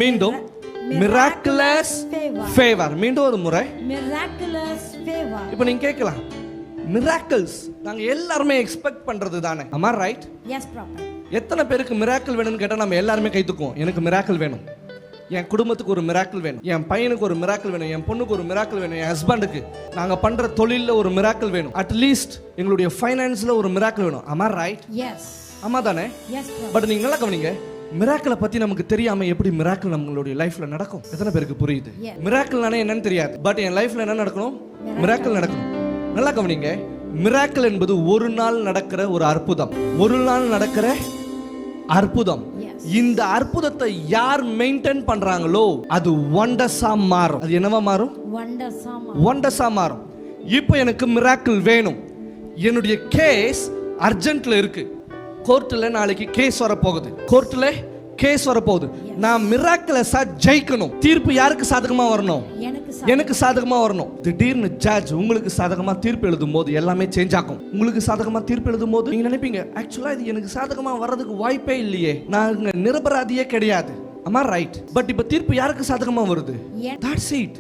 மீண்டும் miraculous favor. மீண்டும் ஒரு முறை miraculous favor. இப்போ நீங்க கேட்கலாம், miracles நாங்க எல்லாரும் எக்ஸ்பெக்ட் பண்றது தானே? am I right? Yes, prophet. எத்தனை பேருக்கு மிராக்கிள் வேணும்னு கேட்டா நம்ம எல்லாரும் கை தூக்குவோம். எனக்கு மிராக்கிள் வேணும், என் குடும்பத்துக்கு ஒரு மிராக்கிள் வேணும், என் பையனுக்கு ஒரு மிராக்கிள் வேணும், என் பொண்ணுக்கு ஒரு மிராக்கிள் வேணும், என் ஹஸ்பண்டுக்கு, நாங்க பண்ற தொழில்ல ஒரு மிராக்கிள் வேணும், அட்லீஸ்ட் எங்களுடைய ஃபைனான்ஸ்ல ஒரு மிராக்கிள் வேணும். am I right? Yes. ஆமா தானே? Yes, prophet. பட் நீங்க நல்லா கவனிங்க, மிராக்கிளை பத்தி நமக்கு தெரியாம எப்படி மிராக்கிள் நம்மளுடைய லைஃப்ல நடக்கும்? எத்தனை பேருக்கு புரியுது? மிராக்கிள்னானே என்னன்னு தெரியாது, பட் என் லைஃப்ல என்ன நடக்கணும்? மிராக்கிள் நடக்கணும். நல்லா கவனிங்க, மிராக்கிள் என்பது ஒரு நாள் நடக்கிற ஒரு அற்புதம், ஒரு நாள் நடக்கிற அற்புதம். இந்த அற்புதத்தை யார் மெயின்டைன் பண்றாங்களோ அது வண்டர்ஸா மாறும். அது என்னவா மாறும்? வண்டர்ஸா மாறும். இப்போ எனக்கு மிராக்கிள் வேணும், என்னுடைய கேஸ் அர்ஜென்ட்ல இருக்கு, கோர்ட்ல நாளைக்கு கேஸ் வர போகுது, கோர்ட்ல கேஸ் வர போகுது, நான் மிராக்கிளஸா ஜெயிக்கணும். தீர்ப்பு யாருக்கு சாதகமா வரணும்? எனக்கு சாதகமா வரணும். திடீர்னு ஜட்ஜ் உங்களுக்கு சாதகமா தீர்ப்பு எழுதும் போது எல்லாமே சேஞ்ச் ஆகும். உங்களுக்கு சாதகமா தீர்ப்பு எழுதும் போது நீங்க நினைப்பீங்க, ஆக்சுவலா இது எனக்கு சாதகமா வர்றதுக்கு வாய்ப்பே இல்லையே, நான் நிரபராதியே கிடையாது. am I right? பட் இப்ப தீர்ப்பு யாருக்கு சாதகமா வருது? that's it.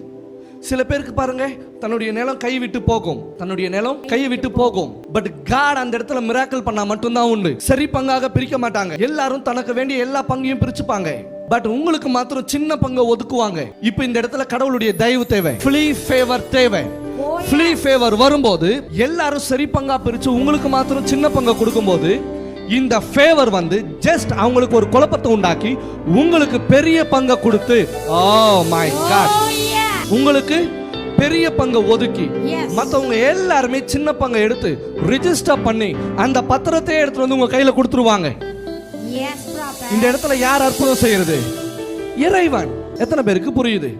சில பேருக்கு பாருங்க, தன்னுடைய நிலம் கை விட்டு போகும், தன்னுடைய நிலம் கை விட்டு போகும், பட் காட் அந்த இடத்துல மிராக்கிள் பண்ணா மட்டும்தான் உண்டு. சரி பங்காக பிரிக்க மாட்டாங்க, எல்லாரும் தனக்கு வேண்டிய எல்லா பங்கையும் பிரிச்சுப்பாங்க, பட் உங்களுக்கு மாத்திரம் சின்ன பங்கை ஒதுக்குவாங்க. இப்போ இந்த இடத்துல கடவுளுடைய தயவு தேவை, ஃப்ரீ ஃபேவர் தேவை. ஃப்ரீ ஃபேவர் வரும்போது எல்லாரும் சரி பங்கா பிரிச்சு உங்களுக்கு மாத்திரம் சின்ன பங்கை கொடுக்கும்போது இந்த ஃபேவர் வந்து ஜஸ்ட் அவங்களுக்கு ஒரு குழப்பத்தை உண்டாக்கி உங்களுக்கு பெரிய பங்கை கொடுத்து, ஓ மை காட், உங்களுக்கு பெரிய பங்கை ஒதுக்கி மத்தவங்க எல்லாருமே சின்ன பங்கை எடுத்து ரிஜிஸ்டர் பண்ணி அந்த பத்திரத்தை எடுத்து வந்து உங்க கையில கொடுத்துருவாங்க. இந்த இடத்துல யார் அற்புதம் செய்யறது? இறைவன். எத்தனை பேருக்கு புரியுது?